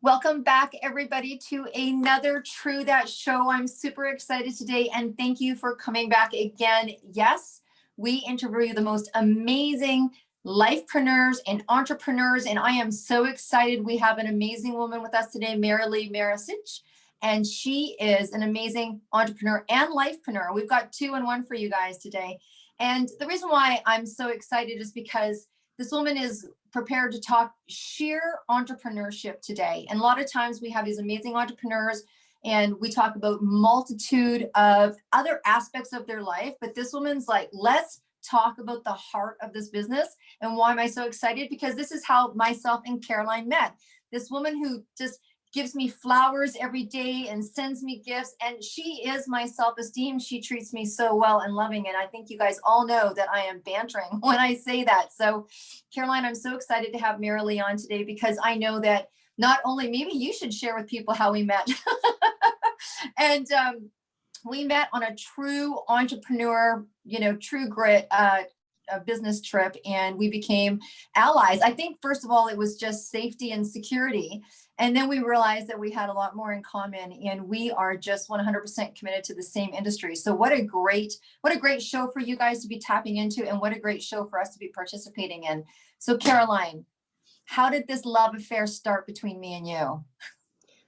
Welcome back, everybody, to another True That Show. I'm super excited today, and thank you for coming back again. Yes, we interview the most amazing lifepreneurs and entrepreneurs, and I am so excited. We have an amazing woman with us today, Marilee Maricich, and she is an amazing entrepreneur and lifepreneur. We've got two in one for you guys today. And the reason why I'm so excited is because this woman is prepared to talk sheer entrepreneurship today. And a lot of times we have these amazing entrepreneurs and we talk about multitude of other aspects of their life. But this woman's like, let's talk about the heart of this business. And why am I so excited? Because this is how myself and Caroline met. This woman who just gives me flowers every day and sends me gifts. And she is my self-esteem. She treats me so well and loving. And I think you guys all know that I am bantering when I say that. So Caroline, I'm so excited to have Marilee on today because I know that not only, maybe you should share with people how we met. And we met on a true entrepreneur, true grit a business trip, and we became allies. I think, first of all, it was just safety and security. And then we realized that we had a lot more in common, and we are just 100% committed to the same industry. So what a great show for you guys to be tapping into, and what a great show for us to be participating in. So Caroline, how did this love affair start between me and you?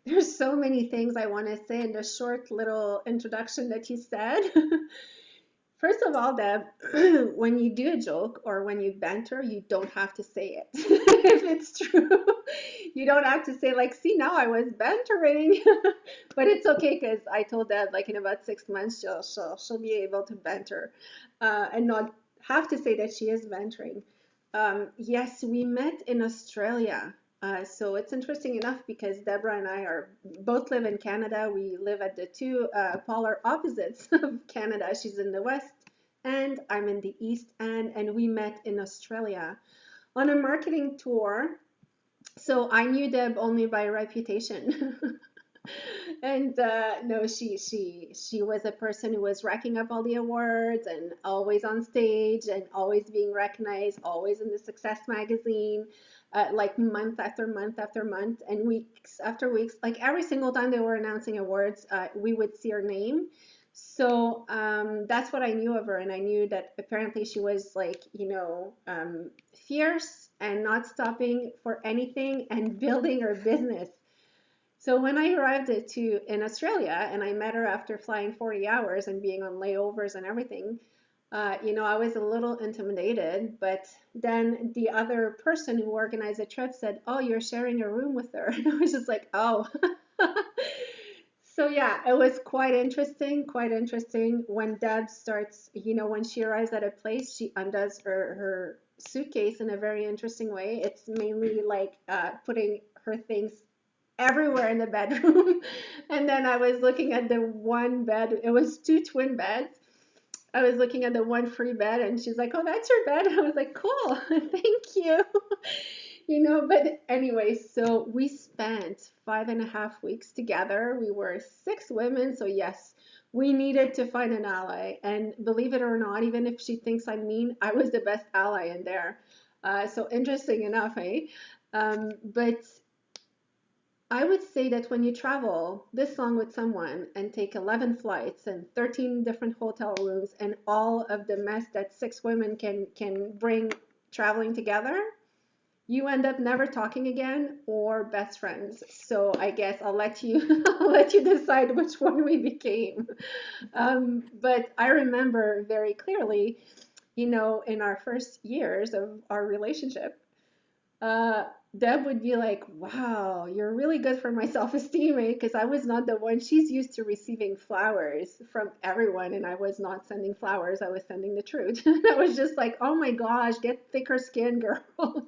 There's so many things I want to say in the short little introduction that you said. First of all, Deb, when you do a joke or when you banter, you don't have to say it. If it's true, you don't have to say like, "See, now I was bantering," but it's okay because I told Deb like in about 6 months she'll be able to banter, and not have to say that she is bantering. Yes, we met in Australia. So it's interesting enough because Deborah and I are both live in Canada. We live at the two polar opposites of Canada. She's in the west and I'm in the east end, and we met in Australia on a marketing tour. So I knew Deb only by reputation. And no, she was a person who was racking up all the awards and always on stage and always being recognized, always in the Success magazine, like month after month after month and weeks after weeks. Like every single time they were announcing awards, we would see her name. So that's what I knew of her, and I knew that apparently she was like, fierce and not stopping for anything and building her business. So when I arrived in Australia and I met her after flying 40 hours and being on layovers and everything, I was a little intimidated. But then the other person who organized the trip said, "Oh, you're sharing a room with her." And I was just like, "Oh." So yeah, it was quite interesting, quite interesting. When Deb starts, when she arrives at a place, she undoes her suitcase in a very interesting way. It's mainly like putting her things everywhere in the bedroom. And then I was looking at the one bed, it was two twin beds. I was looking at the one free bed and she's like, "Oh, that's your bed." I was like, "Cool, thank you." But anyway, so we spent 5.5 weeks together. We were 6 women. So, yes, we needed to find an ally. And believe it or not, even if she thinks I'm mean, I was the best ally in there. So, interesting enough, eh? But I would say that when you travel this long with someone and take 11 flights and 13 different hotel rooms and all of the mess that 6 women can bring traveling together, you end up never talking again or best friends. So I guess I'll let you I'll let you decide which one we became. But I remember very clearly, in our first years of our relationship, uh, Deb would be like, "Wow, you're really good for my self-esteem," eh? Because I was not the one. She's used to receiving flowers from everyone, and I was not sending flowers. I was sending the truth. I was just like, "Oh my gosh, get thicker skin, girl."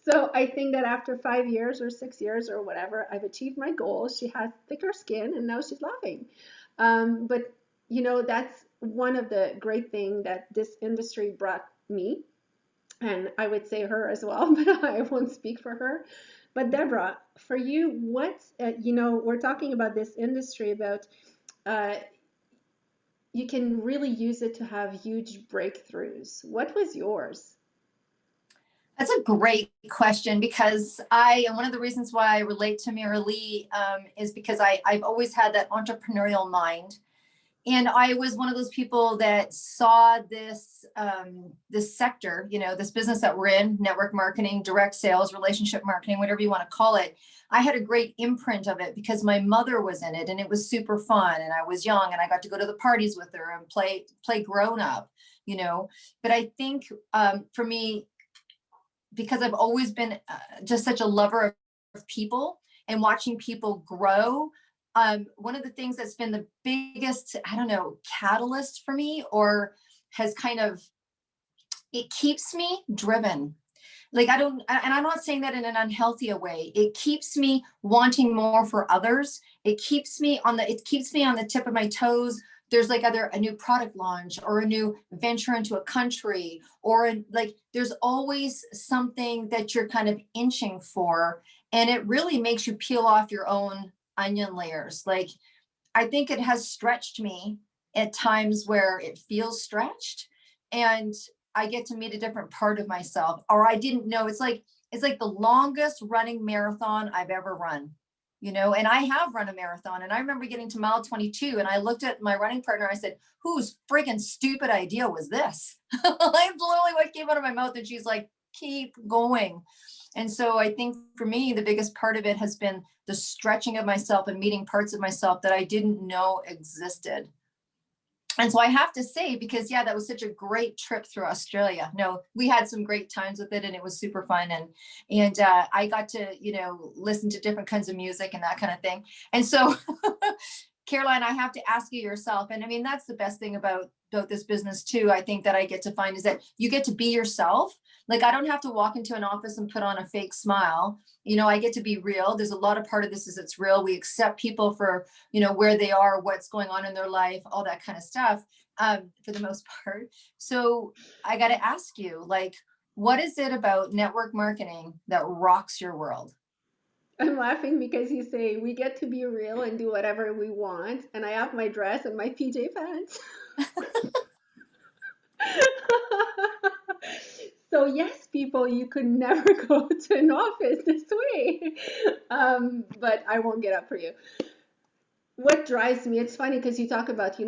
So I think that after 5 years or 6 years or whatever, I've achieved my goal. She has thicker skin, and now she's laughing. But that's one of the great things that this industry brought me, and I would say her as well, but I won't speak for her. But Deborah, for you, we're talking about this industry about uh, you can really use it to have huge breakthroughs. What was yours? That's a great question because I, and one of the reasons why I relate to Marilee is because I've always had that entrepreneurial mind. And I was one of those people that saw this sector, this business that we're in, network marketing, direct sales, relationship marketing, whatever you want to call it. I had a great imprint of it because my mother was in it and it was super fun. And I was young and I got to go to the parties with her and play grown up. But I think for me, because I've always been just such a lover of people and watching people grow. One of the things that's been the biggest, I don't know, catalyst for me, or has kind of, it keeps me driven. Like I don't, and I'm not saying that in an unhealthy way. It keeps me wanting more for others. It keeps me on the tip of my toes. There's like either a new product launch or a new venture into a country, like there's always something that you're kind of inching for. And it really makes you peel off your own onion layers. Like I think it has stretched me at times where it feels stretched, and I get to meet a different part of myself, or I didn't know. It's like the longest running marathon I've ever run. And I have run a marathon, and I remember getting to mile 22 and I looked at my running partner. I said, whose friggin' stupid idea was this? Like literally what came out of my mouth. And she's like, keep going. And so I think for me, the biggest part of it has been the stretching of myself and meeting parts of myself that I didn't know existed. And so I have to say, because yeah, that was such a great trip through Australia. No, we had some great times with it, and it was super fun. And I got to listen to different kinds of music and that kind of thing. And so, Caroline, I have to ask you yourself, and I mean that's the best thing about this business too. I think that I get to find is that you get to be yourself. Like I don't have to walk into an office and put on a fake smile. I get to be real. There's a lot of part of this is it's real. We accept people for where they are, what's going on in their life, all that kind of stuff, for the most part. So I got to ask you, like, what is it about network marketing that rocks your world? I'm laughing because you say we get to be real and do whatever we want, and I have my dress and my PJ pants. So yes, people, you could never go to an office this way. But I won't get up for you. What drives me, it's funny because you talk about,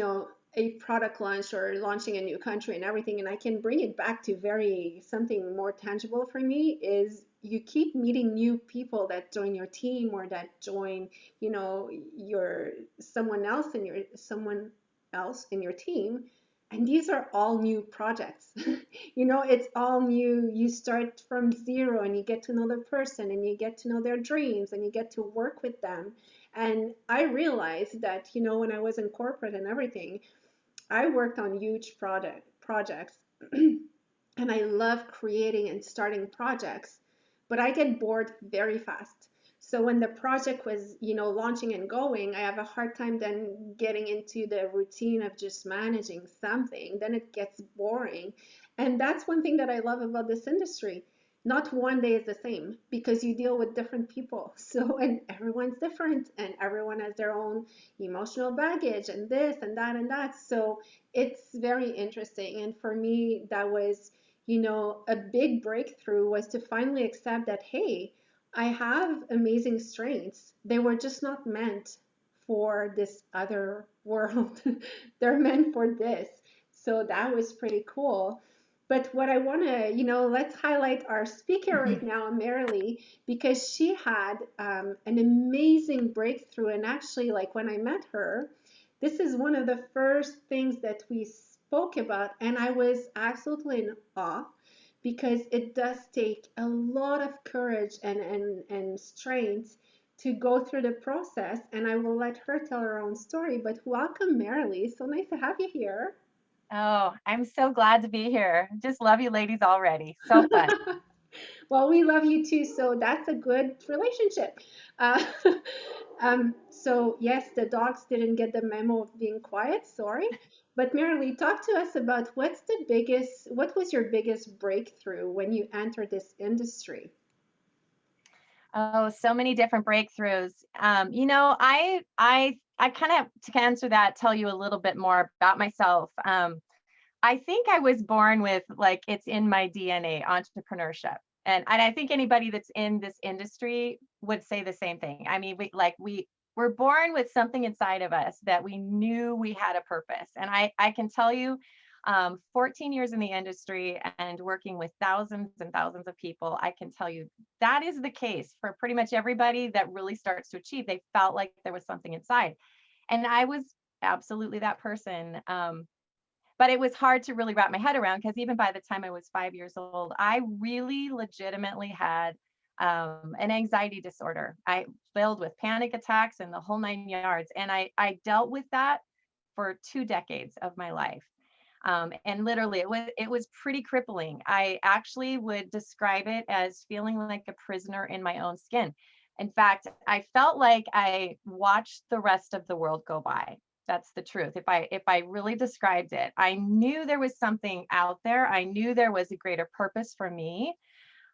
a product launch or launching a new country and everything, and I can bring it back to very something more tangible for me is you keep meeting new people that join your team or that join, your someone else in your team. And these are all new projects. It's all new. You start from zero and you get to know the person and you get to know their dreams and you get to work with them. And I realized that, when I was in corporate and everything, I worked on huge projects and I love creating and starting projects, but I get bored very fast. So when the project was, launching and going, I have a hard time then getting into the routine of just managing something. Then it gets boring. And that's one thing that I love about this industry. Not one day is the same because you deal with different people. So, and everyone's different and everyone has their own emotional baggage and this and that and that. So it's very interesting. And for me, that was, a big breakthrough was to finally accept that, hey, I have amazing strengths. They were just not meant for this other world. They're meant for this. So that was pretty cool. But what I want to, let's highlight our speaker right now, Marilee, because she had an amazing breakthrough. And actually, like when I met her, this is one of the first things that we spoke about. And I was absolutely in awe because it does take a lot of courage and strength to go through the process. And I will let her tell her own story. But welcome, Marilee. So nice to have you here. Oh, I'm so glad to be here. Just love you ladies already. So fun. Well, we love you too, so that's a good relationship. Uh, so yes, the dogs didn't get the memo of being quiet. Sorry, but Marilee, talk to us about what was your biggest breakthrough when you entered this industry? Oh, so many different breakthroughs. I kind of to answer that, tell you a little bit more about myself. I think I was born with like it's in my DNA, entrepreneurship. And I think anybody that's in this industry would say the same thing. I mean, we were born with something inside of us that we knew we had a purpose. And I can tell you, 14 years in the industry and working with thousands and thousands of people, I can tell you that is the case for pretty much everybody that really starts to achieve. They felt like there was something inside. And I was absolutely that person. But it was hard to really wrap my head around because even by the time I was 5 years old, I really legitimately had an anxiety disorder. I filled with panic attacks and the whole 9 yards. And I dealt with that for 2 decades of my life. And literally it was pretty crippling. I actually would describe it as feeling like a prisoner in my own skin. In fact, I felt like I watched the rest of the world go by. That's the truth. If I really described it, I knew there was something out there. I knew there was a greater purpose for me.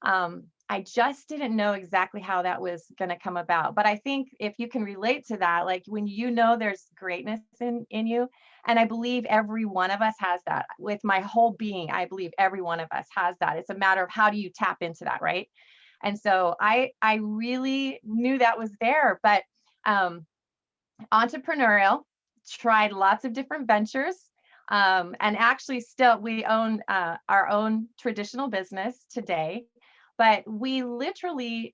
I just didn't know exactly how that was going to come about. But I think if you can relate to that, like when you know there's greatness in you, and I believe every one of us has that with my whole being. I believe every one of us has that. It's a matter of how do you tap into that, right? And so I really knew that was there, but entrepreneurial, tried lots of different ventures. And actually still we own our own traditional business today, but we literally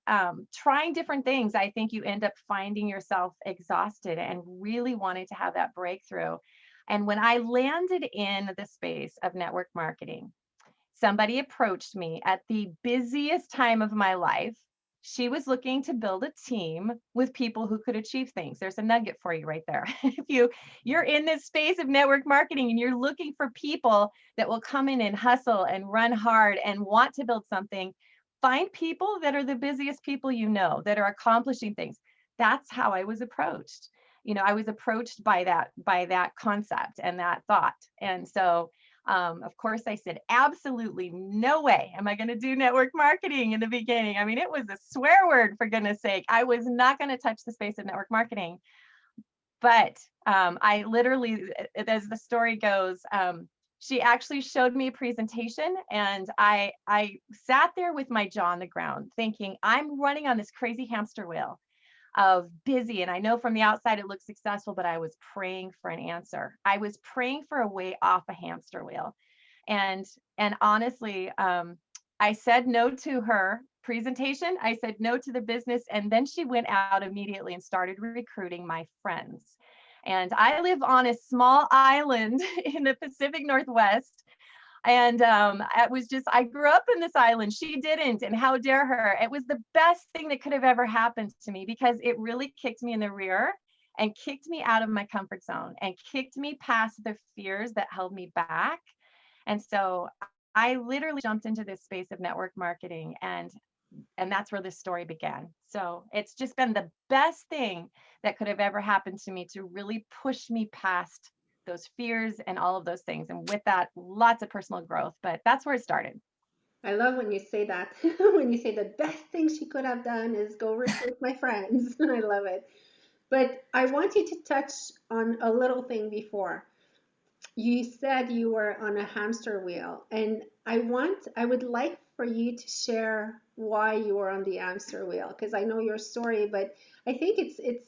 trying different things. I think you end up finding yourself exhausted and really wanting to have that breakthrough. And when I landed in the space of network marketing, somebody approached me at the busiest time of my life. She was looking to build a team with people who could achieve things. There's a nugget for you right there. If you're in this space of network marketing and you're looking for people that will come in and hustle and run hard and want to build something, find people that are the busiest people you know that are accomplishing things. That's how I was approached. I was approached by that concept and that thought. And so of course, I said, absolutely no way am I going to do network marketing in the beginning. I mean, it was a swear word, for goodness sake. I was not going to touch the space of network marketing. But I literally, as the story goes, she actually showed me a presentation, and I sat there with my jaw on the ground thinking, I'm running on this crazy hamster wheel of busy. And I know from the outside it looks successful, but I was praying for an answer. I was praying for a way off a hamster wheel. And honestly, I said no to her presentation. I said no to the business. And then she went out immediately and started recruiting my friends. And I live on a small island in the Pacific Northwest. And it was just, I grew up in this island. She didn't. And how dare her? It was the best thing that could have ever happened to me because it really kicked me in the rear and kicked me out of my comfort zone and kicked me past the fears that held me back. And so I literally jumped into this space of network marketing, and that's where this story began. So it's just been the best thing that could have ever happened to me to really push me past those fears and all of those things. And with that, lots of personal growth, but that's where it started. I love when you say that. When you say the best thing she could have done is go recruit my friends. I love it. But I want you to touch on a little thing before. You said you were on a hamster wheel, and I would like for you to share why you were on the hamster wheel, because I know your story, but I think it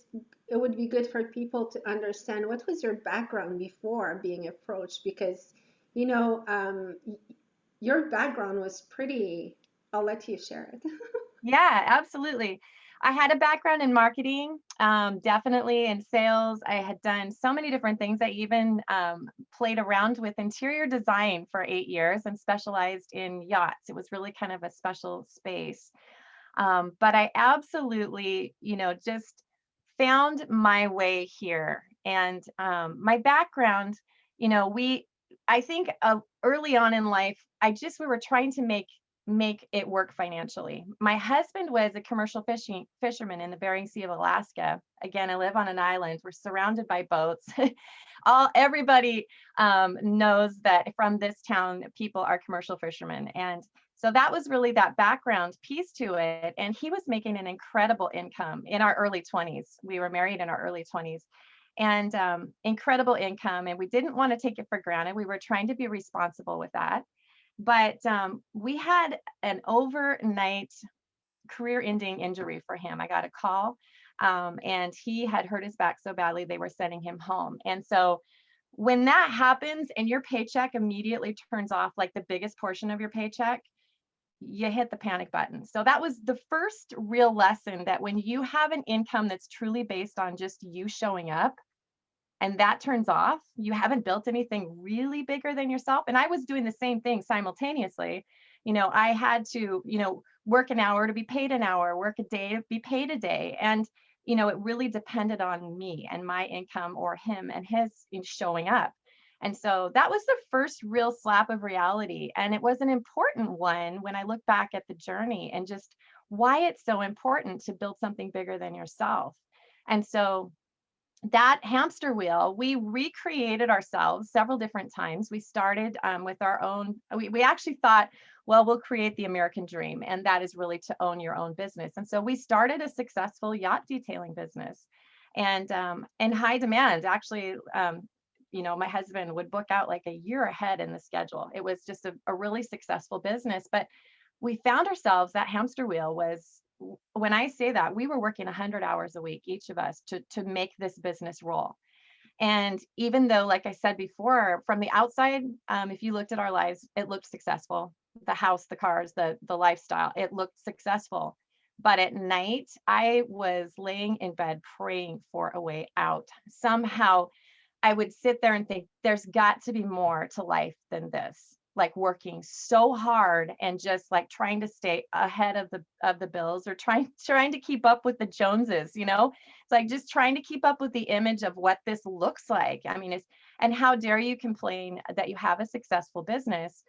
would be good for people to understand what was your background before being approached, because you know your background was pretty. I'll let you share it. Yeah, absolutely. I had a background in marketing, definitely in sales. I had done so many different things. I even played around with interior design for 8 years and specialized in yachts. It was really kind of a special space. But I absolutely, just found my way here. And my background, I think early on in life, we were trying to make it work financially. My husband was a commercial fisherman in the Bering Sea of Alaska. Again, I live on an island. We're surrounded by boats. Everybody knows that from this town, people are commercial fishermen. And so that was really that background piece to it. And he was making an incredible income in our early 20s. We were married in our early 20s, and incredible income. And we didn't want to take it for granted. We were trying to be responsible with that. But we had an overnight career-ending injury for him. I got a call, and he had hurt his back so badly they were sending him home. And so when that happens and your paycheck immediately turns off, like the biggest portion of your paycheck, you hit the panic button. So that was the first real lesson, that when you have an income that's truly based on just you showing up, and that turns off, you haven't built anything really bigger than yourself. And I was doing the same thing simultaneously. I had to, work an hour to be paid an hour, work a day to be paid a day. And, it really depended on me and my income, or him and his in showing up. And so that was the first real slap of reality. And it was an important one when I look back at the journey, and just why it's so important to build something bigger than yourself. And so that hamster wheel, we recreated ourselves several different times. We started with our own, we actually thought, well, we'll create the American dream, and that is really to own your own business. And so we started a successful yacht detailing business, and in high demand. Actually, my husband would book out like a year ahead in the schedule. It was just a really successful business. But we found ourselves, that hamster wheel was, when I say that, we were working 100 hours a week, each of us, to make this business roll. And even though, like I said before, from the outside, if you looked at our lives, it looked successful. The house, the cars, the lifestyle, it looked successful. But at night, I was laying in bed praying for a way out. Somehow I would sit there and think, there's got to be more to life than this. Like working so hard and just like trying to stay ahead of the bills, or trying to keep up with the Joneses. It's like just trying to keep up with the image of what this looks like. I mean, and how dare you complain that you have a successful business?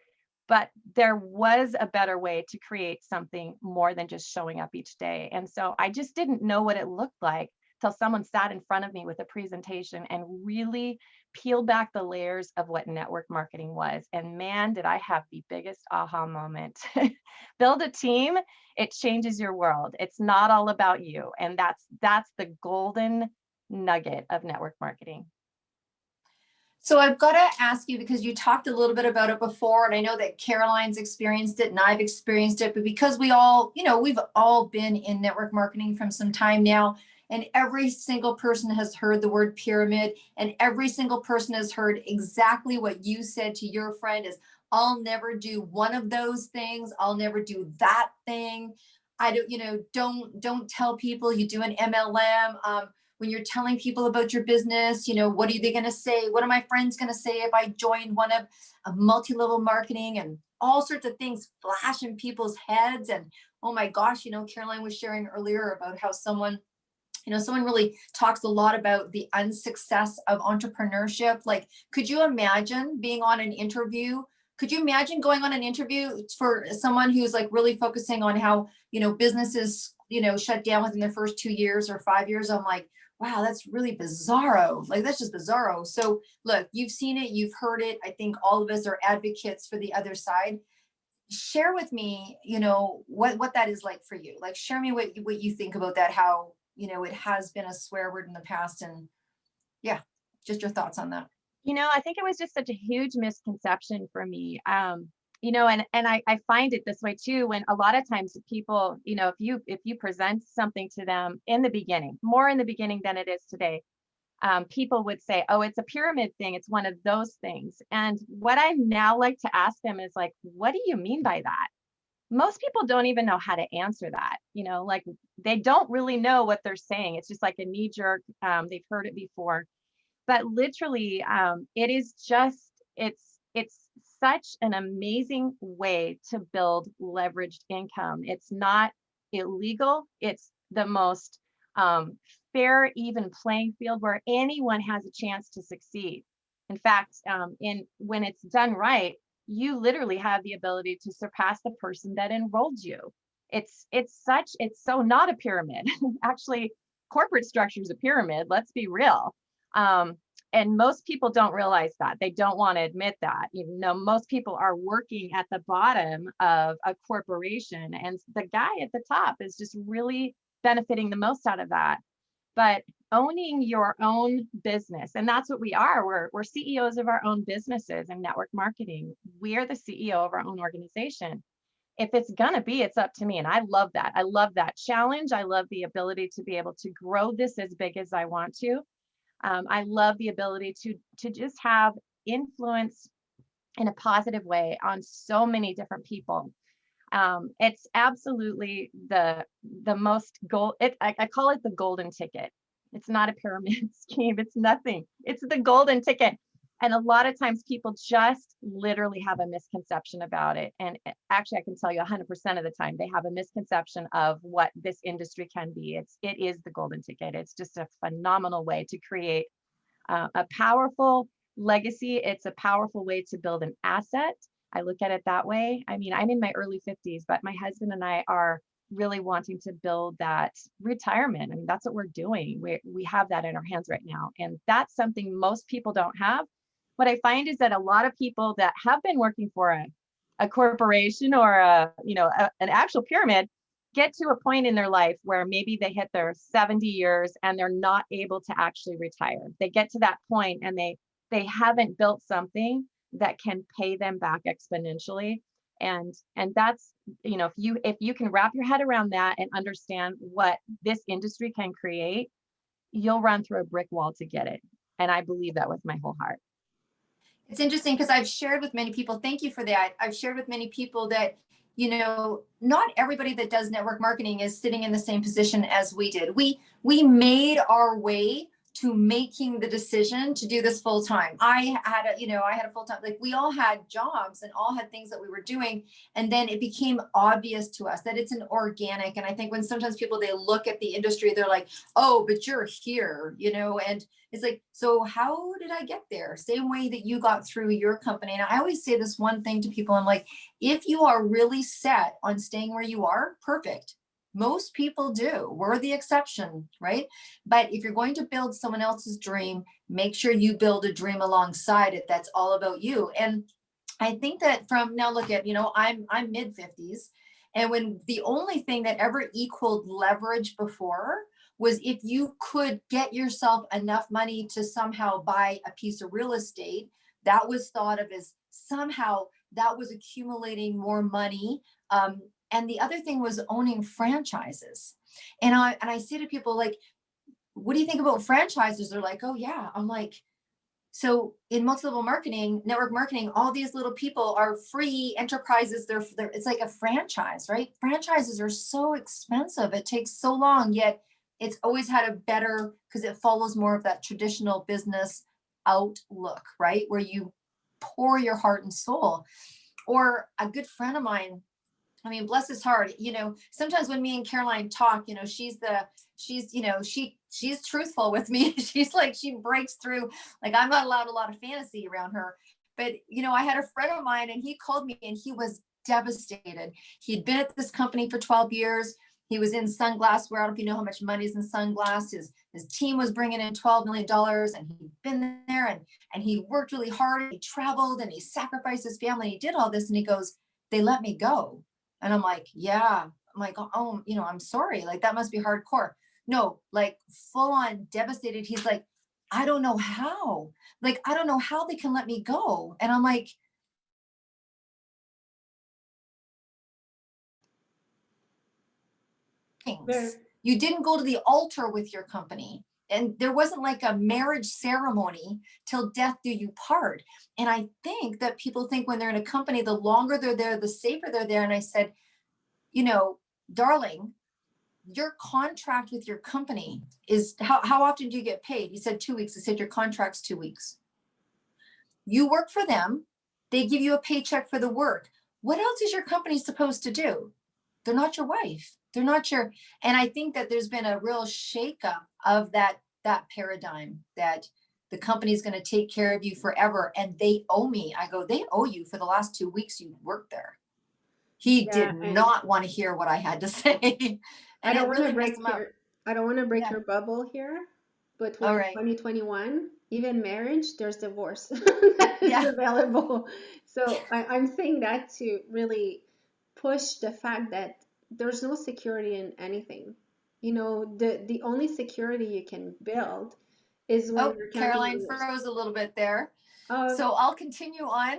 But there was a better way to create something more than just showing up each day. And so I just didn't know what it looked like till someone sat in front of me with a presentation and really peeled back the layers of what network marketing was. And man, did I have the biggest aha moment. Build a team, it changes your world. It's not all about you. And that's the golden nugget of network marketing. So I've got to ask you, because you talked a little bit about it before, and I know that Caroline's experienced it and I've experienced it, but because we all, we've all been in network marketing from some time now, and every single person has heard the word pyramid, and every single person has heard exactly what you said to your friend is, I'll never do one of those things. I'll never do that thing. I don't tell people you do an MLM. When you're telling people about your business, what are they going to say? What are my friends going to say if I join one of a multi-level marketing, and all sorts of things flash in people's heads? And oh my gosh, Caroline was sharing earlier about how someone really talks a lot about the unsuccess of entrepreneurship. Like, could you imagine being on an interview? Could you imagine going on an interview for someone who's like really focusing on how, businesses, shut down within their first 2 years or 5 years? I'm like, wow, that's really bizarro. Like, that's just bizarro. So look, you've seen it, you've heard it. I think all of us are advocates for the other side. Share with me, what that is like for you. Like, share me what you think about that, how, it has been a swear word in the past, and yeah, just your thoughts on that. I think it was just such a huge misconception for me. And I find it this way too, when a lot of times people, if you present something to them in the beginning, more in the beginning than it is today, people would say, oh, it's a pyramid thing. It's one of those things. And what I now like to ask them is like, what do you mean by that? Most people don't even know how to answer that. Like they don't really know what they're saying. It's just like a knee jerk. They've heard it before. But literally, it is just, it's such an amazing way to build leveraged income. It's not illegal. It's the most fair, even playing field where anyone has a chance to succeed. In fact, when it's done right, you literally have the ability to surpass the person that enrolled you. It's so not a pyramid. Actually, corporate structure is a pyramid. Let's be real. And most people don't realize that. They don't want to admit that. Most people are working at the bottom of a corporation, and the guy at the top is just really benefiting the most out of that. but owning your own business, and that's what we are. We're CEOs of our own businesses in network marketing. We're the CEO of our own organization. If it's gonna be, it's up to me. And I love that. I love that challenge. I love the ability to be able to grow this as big as I want to. I love the ability to just have influence in a positive way on so many different people. It's absolutely the most gold. I call it the golden ticket. It's not a pyramid scheme. It's nothing. It's the golden ticket. And a lot of times people just literally have a misconception about it. And actually, I can tell you 100% of the time, they have a misconception of what this industry can be. It is the golden ticket. It's just a phenomenal way to create a powerful legacy. It's a powerful way to build an asset. I look at it that way. I mean, I'm in my early 50s, but my husband and I are really wanting to build that retirement. I mean, that's what we're doing. We have that in our hands right now. And that's something most people don't have. What I find is that a lot of people that have been working for a corporation or an actual pyramid get to a point in their life where maybe they hit their 70 years and they're not able to actually retire. They get to that point and they haven't built something that can pay them back exponentially. And that's, if you can wrap your head around that and understand what this industry can create, you'll run through a brick wall to get it. And I believe that with my whole heart. It's interesting because I've shared with many people, thank you for that. I've shared with many people that, not everybody that does network marketing is sitting in the same position as we did. We made our way to making the decision to do this full time. I had a full time, like we all had jobs and all had things that we were doing. And then it became obvious to us that it's an organic. And I think when sometimes people, they look at the industry, they're like, oh, but you're here, and it's like, so how did I get there? Same way that you got through your company. And I always say this one thing to people. I'm like, if you are really set on staying where you are, perfect. Most people do. We're the exception, right? But if you're going to build someone else's dream, make sure you build a dream alongside it that's all about you. And I think that from now, look at, I'm mid 50s. And when the only thing that ever equaled leverage before was if you could get yourself enough money to somehow buy a piece of real estate, that was thought of as somehow that was accumulating more money. And the other thing was owning franchises. And I say to people, like, what do you think about franchises? They're like, oh yeah. I'm like, so in multi-level marketing, network marketing, all these little people are free enterprises. They're it's like a franchise, right? Franchises are so expensive. It takes so long, yet it's always had a better, because it follows more of that traditional business outlook, right? Where you pour your heart and soul. Or a good friend of mine, I mean, bless his heart, sometimes when me and Caroline talk, she's truthful with me. She's like, she breaks through, like I'm not allowed a lot of fantasy around her. But, I had a friend of mine and he called me and he was devastated. He'd been at this company for 12 years. He was in sunglass wear. I don't know if you know how much money is in sunglasses. His team was bringing in $12 million and he'd been there and he worked really hard. He traveled and he sacrificed his family. He did all this and he goes, they let me go. And I'm like, yeah. I'm like, oh, I'm sorry. Like, that must be hardcore. No, like full on devastated. He's like, I don't know how. Like, I don't know how they can let me go. And I'm like, things. You didn't go to the altar with your company. And there wasn't like a marriage ceremony till death do you part. And I think that people think when they're in a company, the longer they're there, the safer they're there. And I said, darling, your contract with your company is how often do you get paid? He said 2 weeks. I said, your contract's 2 weeks. You work for them. They give you a paycheck for the work. What else is your company supposed to do? They're not your wife. They're not your, and I think that there's been a real shakeup of that paradigm that the company's going to take care of you forever. And they owe me. I go, they owe you for the last 2 weeks you worked there. He did not want to hear what I had to say. And it really messed him up. I don't want to break your bubble here, but we're in 2021, even marriage, there's divorce that is available. So I'm saying that to really push the fact that there's no security in anything. you know, the only security you can build is when Oh, you're counting Caroline hours. froze a little bit there. Um, So I'll continue on.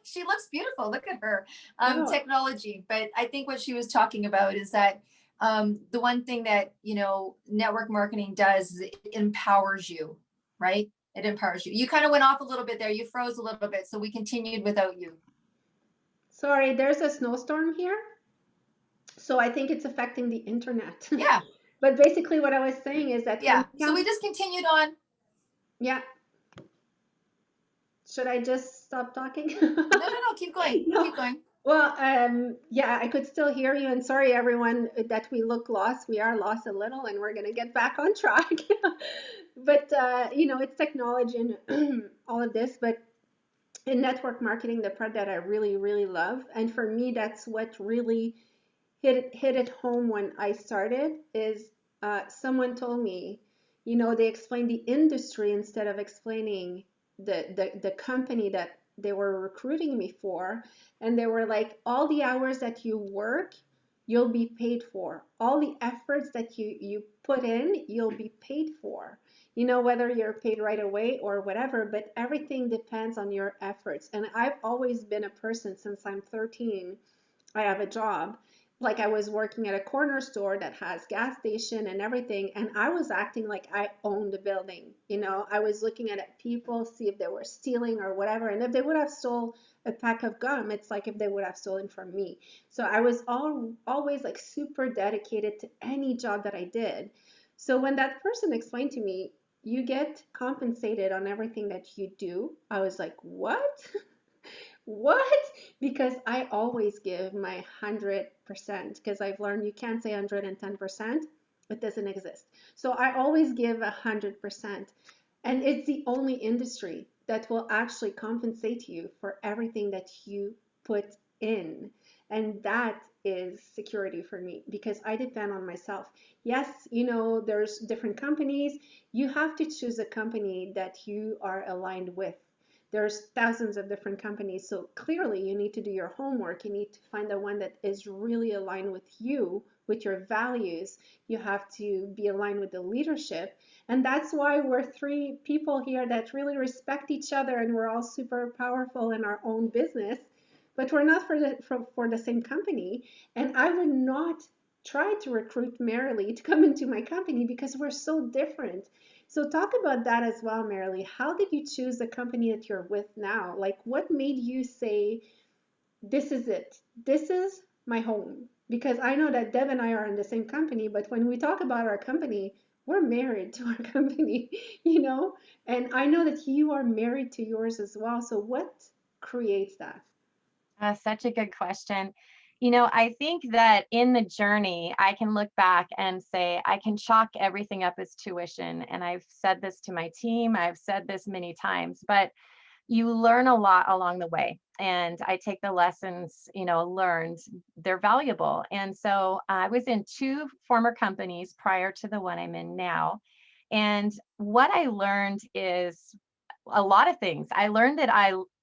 She looks beautiful. Look at her. oh, Technology. But I think what she was talking about is that the one thing that, you know, network marketing does is it empowers you, right? It empowers you. You kind of went off a little bit there. You froze a little bit. So we continued without you. sorry, there's a snowstorm here, so I think it's affecting the internet. Yeah. But basically, what I was saying is that when Yeah. you So we count, just continued on. yeah, should I just stop talking? No, no, no. Keep going. No. Keep going. Well, yeah, I could still hear you, and sorry everyone that we look lost. We are lost a little, and we're gonna get back on track. But you know, it's technology and all of this. But in network marketing, the part that I really, really love, and for me, that's what really hit it home when I started, is someone told me, you know, they explained the industry instead of explaining the company that they were recruiting me for. And they were like, all the hours that you work, you'll be paid for. All the efforts that you put in, you'll be paid for. You know, whether you're paid right away or whatever, but everything depends on your efforts. And I've always been a person since I'm 13. I have a job. Like I was working at a corner store that has gas station and everything, and I was acting like I owned the building. You know, I was looking at people, see if they were stealing or whatever, and if they would have stole a pack of gum, it's like if they would have stolen from me. So I was always like super dedicated to any job that I did. So when that person explained to me, you get compensated on everything that you do, I was like, what? What? Because I always give my 100% because I've learned you can't say 110%. It doesn't exist. So I always give 100%. And it's the only industry that will actually compensate you for everything that you put in. And that is security for me because I depend on myself. Yes, you know, there's different companies. You have to choose a company that you are aligned with. There's thousands of different companies, so clearly you need to do your homework. You need to find the one that is really aligned with you, with your values. You have to be aligned with the leadership, and that's why we're three people here that really respect each other, and we're all super powerful in our own business, but we're not for the same company. And I would not try to recruit Marilee to come into my company because we're so different. So talk about that as well, Marilee. How did you choose the company that you're with now? Like, what made you say, this is it? This is my home? Because I know that Deb and I are in the same company, but when we talk about our company, we're married to our company, you know? And I know that you are married to yours as well. So what creates that? Such a good question. You know, I think that in the journey, I can look back and say I can chalk everything up as tuition. And I've said this to my team, I've said this many times, but you learn a lot along the way. And I take the lessons, you know, learned, they're valuable. And so I was in two former companies prior to the one I'm in now. And what I learned is a lot of things. I learned that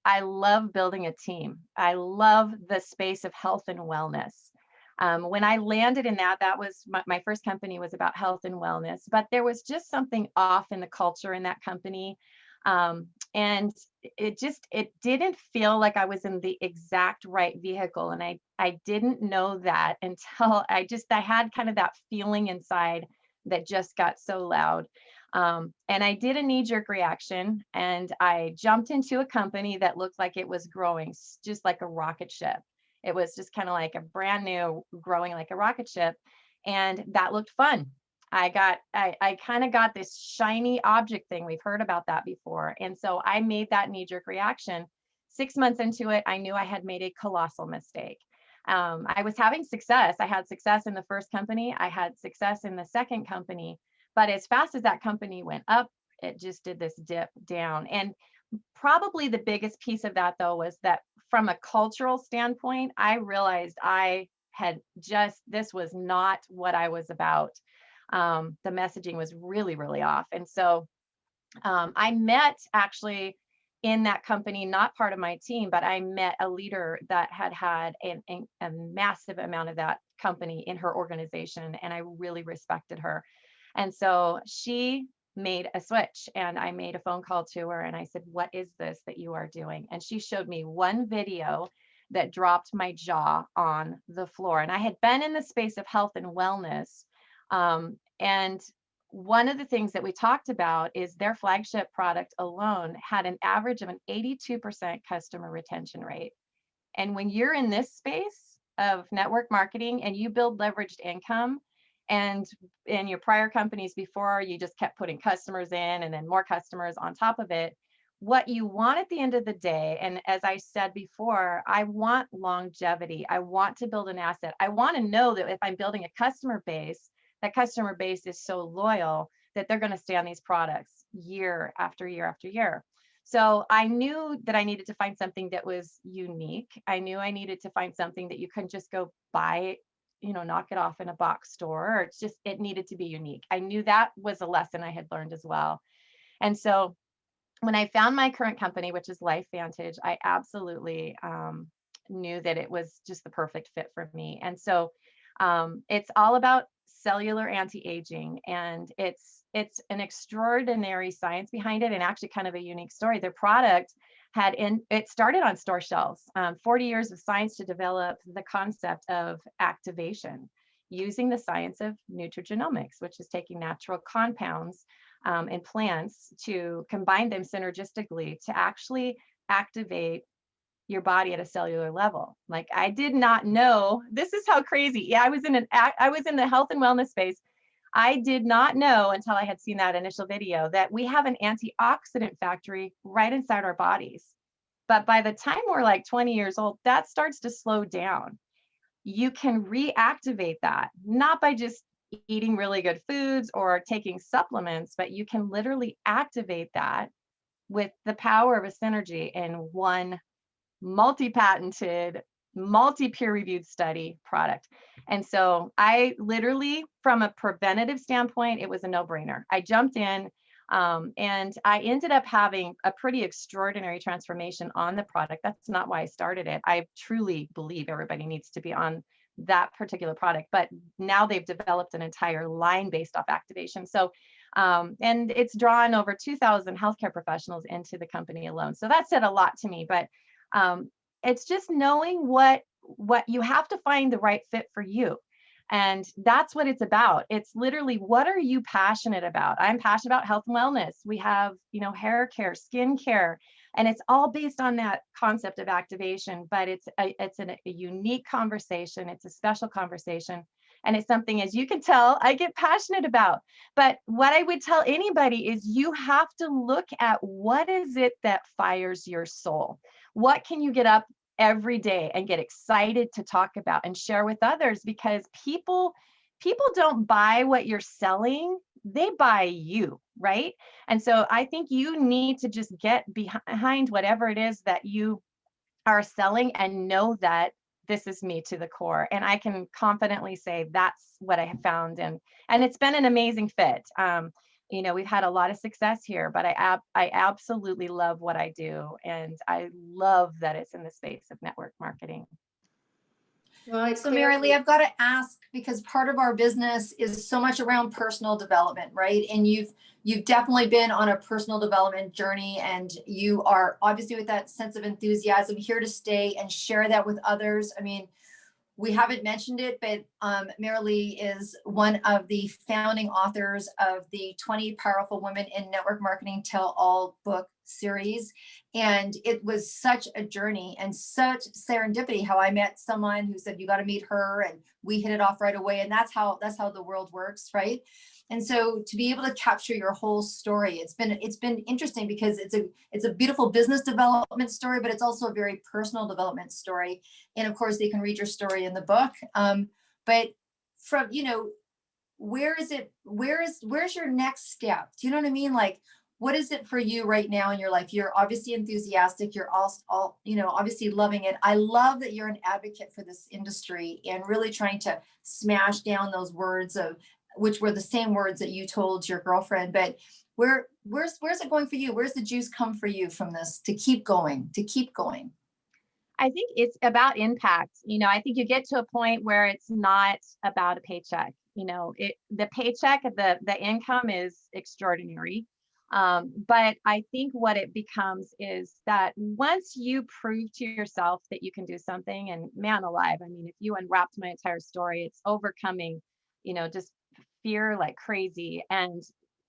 I love building a team. I love the space of health and wellness. When I landed in that, that was my first company was about health and wellness, but there was just something off in the culture in that company. And it didn't feel like I was in the exact right vehicle. And I didn't know that until I had kind of that feeling inside that just got so loud. And I did a knee-jerk reaction and I jumped into a company that looked like it was growing just like a rocket ship. It was just kind of like a brand new growing like a rocket ship. And that looked fun. I kind of got this shiny object thing. We've heard about that before. And so I made that knee-jerk reaction. 6 months into it, I knew I had made a colossal mistake. I was having success. I had success in the first company. I had success in the second company. But as fast as that company went up, it just did this dip down. And probably the biggest piece of that, though, was that from a cultural standpoint, I realized this was not what I was about. The messaging was really, really off. And so I met actually in that company, not part of my team, but I met a leader that had a massive amount of that company in her organization, and I really respected her. And so she made a switch, and I made a phone call to her and I said, "What is this that you are doing?" And she showed me one video that dropped my jaw on the floor. And I had been in the space of health and wellness. And one of the things that we talked about is their flagship product alone had an average of an 82% customer retention rate. And when you're in this space of network marketing and you build leveraged income, and in your prior companies before, you just kept putting customers in and then more customers on top of it, what you want at the end of the day, and as I said before, I want longevity. I want to build an asset. I want to know that if I'm building a customer base, that customer base is so loyal that they're going to stay on these products year after year after year. So I knew that I needed to find something that was unique. I knew I needed to find something that you couldn't just go buy, knock it off in a box store. Or it needed to be unique. I knew that was a lesson I had learned as well. And so when I found my current company, which is Life Vantage, I absolutely knew that it was just the perfect fit for me. And so it's all about cellular anti-aging, and it's an extraordinary science behind it, and actually kind of a unique story. Their product it started on store shelves, 40 years of science to develop the concept of activation using the science of nutrigenomics, which is taking natural compounds in plants to combine them synergistically to actually activate your body at a cellular level. Like, I did not know, this is how crazy. Yeah, I was in the health and wellness space. I did not know until I had seen that initial video that we have an antioxidant factory right inside our bodies. But by the time we're like 20 years old, that starts to slow down. You can reactivate that, not by just eating really good foods or taking supplements, but you can literally activate that with the power of a synergy in one multi-patented, multi-peer-reviewed study product. And so I literally, from a preventative standpoint, it was a no-brainer. I jumped in, and I ended up having a pretty extraordinary transformation on the product. That's not why I started it. I truly believe everybody needs to be on that particular product, but now they've developed an entire line based off activation. So, and it's drawn over 2,000 healthcare professionals into the company alone. So that said a lot to me, but it's just knowing what you have to find the right fit for you. And that's what it's about. It's literally, what are you passionate about? I'm passionate about health and wellness. We have, hair care, skin care, and it's all based on that concept of activation, but it's a unique conversation. It's a special conversation. And it's something, as you can tell, I get passionate about. But what I would tell anybody is you have to look at what is it that fires your soul? What can you get up every day and get excited to talk about and share with others? Because people don't buy what you're selling, they buy you, right? And so I think you need to just get behind whatever it is that you are selling and know that this is me to the core. And I can confidently say that's what I have found. And it's been an amazing fit. We've had a lot of success here, but I absolutely love what I do. And I love that it's in the space of network marketing. Well, so Marilee, I've got to ask, because part of our business is so much around personal development, right? And you've definitely been on a personal development journey, and you are obviously with that sense of enthusiasm here to stay and share that with others. I mean, we haven't mentioned it, but Marilee is one of the founding authors of the 20 Powerful Women in Network Marketing Tell All book series. And it was such a journey and such serendipity how I met someone who said, you got to meet her, and we hit it off right away. And that's how the world works, right? And so to be able to capture your whole story, it's been interesting, because it's a beautiful business development story, but it's also a very personal development story. And of course, they can read your story in the book. But from, where's your next step? Do you know what I mean? Like, what is it for you right now in your life? You're obviously enthusiastic. You're all obviously loving it. I love that you're an advocate for this industry and really trying to smash down those words of which were the same words that you told your girlfriend, but where's it going for you? Where's the juice come for you from this to keep going, to keep going? I think it's about impact. I think you get to a point where it's not about a paycheck. The paycheck, the income is extraordinary. But I think what it becomes is that once you prove to yourself that you can do something, and man alive, I mean, if you unwrapped my entire story, it's overcoming, just fear like crazy, and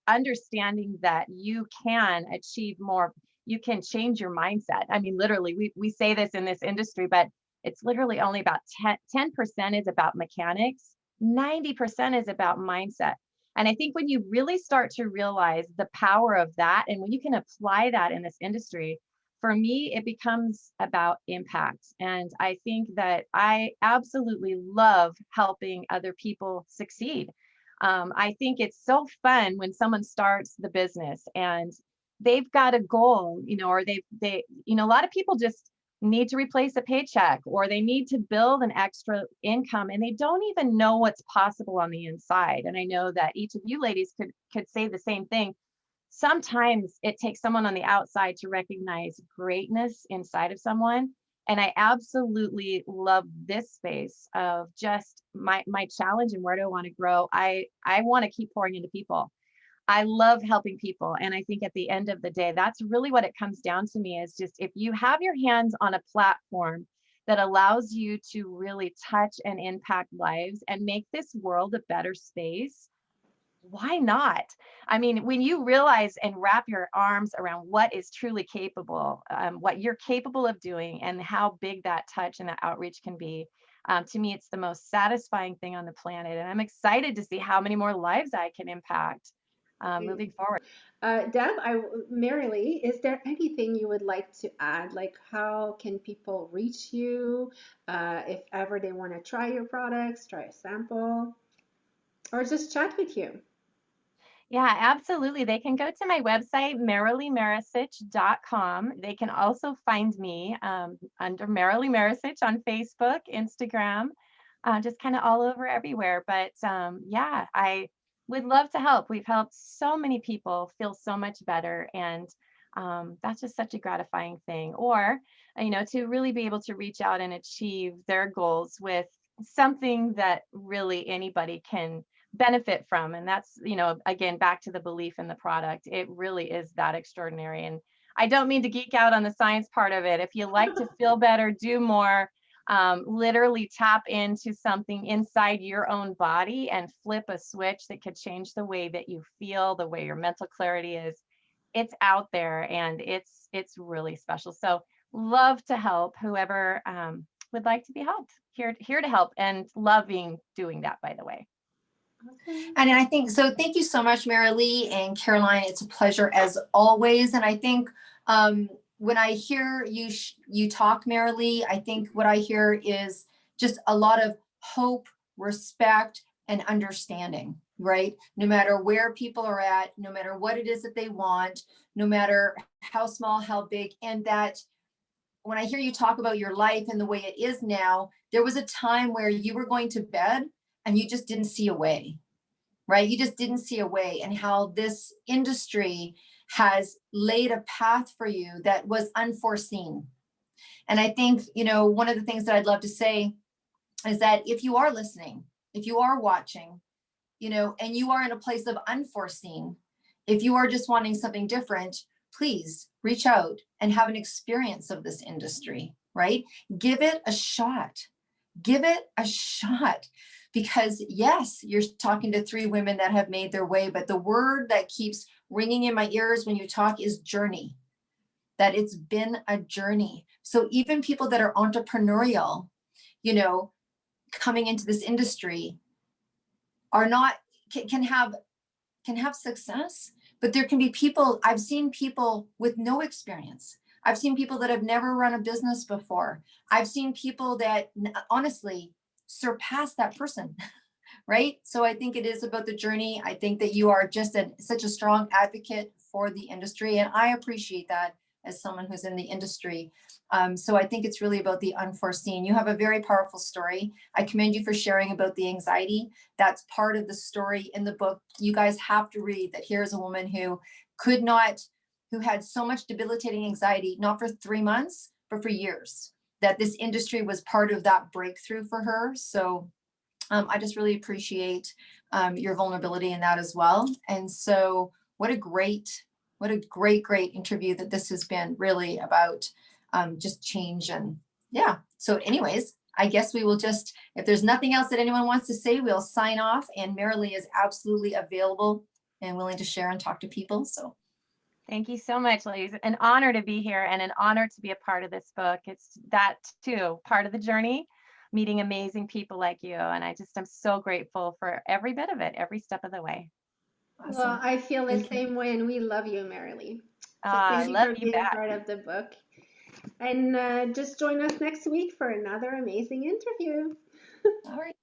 understanding that you can achieve more. You can change your mindset. I mean, literally, we say this in this industry, but it's literally only about 10% is about mechanics, 90% is about mindset. And I think when you really start to realize the power of that, and when you can apply that in this industry, for me, it becomes about impact. And I think that I absolutely love helping other people succeed. I think it's so fun when someone starts the business and they've got a goal, or a lot of people just need to replace a paycheck, or they need to build an extra income, and they don't even know what's possible on the inside. And I know that each of you ladies could say the same thing. Sometimes it takes someone on the outside to recognize greatness inside of someone. And I absolutely love this space of just my challenge and where do I want to grow. I want to keep pouring into people. I love helping people. And I think at the end of the day, that's really what it comes down to me, is just if you have your hands on a platform that allows you to really touch and impact lives and make this world a better space, why not? I mean, when you realize and wrap your arms around what is truly capable, what you're capable of doing, and how big that touch and that outreach can be, to me, it's the most satisfying thing on the planet. And I'm excited to see how many more lives I can impact moving forward. Deb, Marilee, is there anything you would like to add? Like, how can people reach you if ever they want to try your products, try a sample, or just chat with you? Yeah, absolutely. They can go to my website, marileemaricich.com. They can also find me under Marilee Maricich on Facebook, Instagram, just kind of all over everywhere. But yeah, I would love to help. We've helped so many people feel so much better. And that's just such a gratifying thing. Or, to really be able to reach out and achieve their goals with something that really anybody can benefit from. And that's, again, back to the belief in the product. It really is that extraordinary. And I don't mean to geek out on the science part of it. If you like to feel better, do more, literally tap into something inside your own body and flip a switch that could change the way that you feel, the way your mental clarity is. It's out there, and it's really special. So love to help whoever would like to be helped. Here to help, and loving doing that, by the way. Okay. And I think so. Thank you so much, Marilee and Caroline. It's a pleasure as always. And I think when I hear you talk, Marilee, I think what I hear is just a lot of hope, respect, and understanding, right? No matter where people are at, no matter what it is that they want, no matter how small, how big. And that when I hear you talk about your life and the way it is now, there was a time where you were going to bed and you just didn't see a way, right? You just didn't see a way, and how this industry has laid a path for you that was unforeseen. And I think, one of the things that I'd love to say is that if you are listening, if you are watching, and you are in a place of unforeseen, if you are just wanting something different, please reach out and have an experience of this industry, right? Give it a shot. Give it a shot. Because yes, you're talking to three women that have made their way, but the word that keeps ringing in my ears when you talk is journey, that it's been a journey. So even people that are entrepreneurial, coming into this industry are not, can have success, but there can be people, I've seen people with no experience. I've seen people that have never run a business before. I've seen people that honestly surpass that person, right? So I think it is about the journey. I think that you are just such a strong advocate for the industry, and I appreciate that as someone who's in the industry. So I think it's really about the unforeseen. You have a very powerful story. I commend you for sharing about the anxiety. That's part of the story in the book. You guys have to read that. Here's a woman who who had so much debilitating anxiety, not for 3 months, but for years, that this industry was part of that breakthrough for her. So I just really appreciate your vulnerability in that as well. And so what a great, great interview that this has been, really about just change. And yeah, so anyways, I guess we will just, if there's nothing else that anyone wants to say, we'll sign off. And Marilee is absolutely available and willing to share and talk to people. So Thank you so much, Liz. An honor to be here and an honor to be a part of this book. It's that too, part of the journey, meeting amazing people like you. And I'm so grateful for every bit of it, every step of the way. Well, awesome. I feel the Thank you. same way, and we love you, Marilee. So I thank you love for you being back. part of the book. And just join us next week for another amazing interview. All right.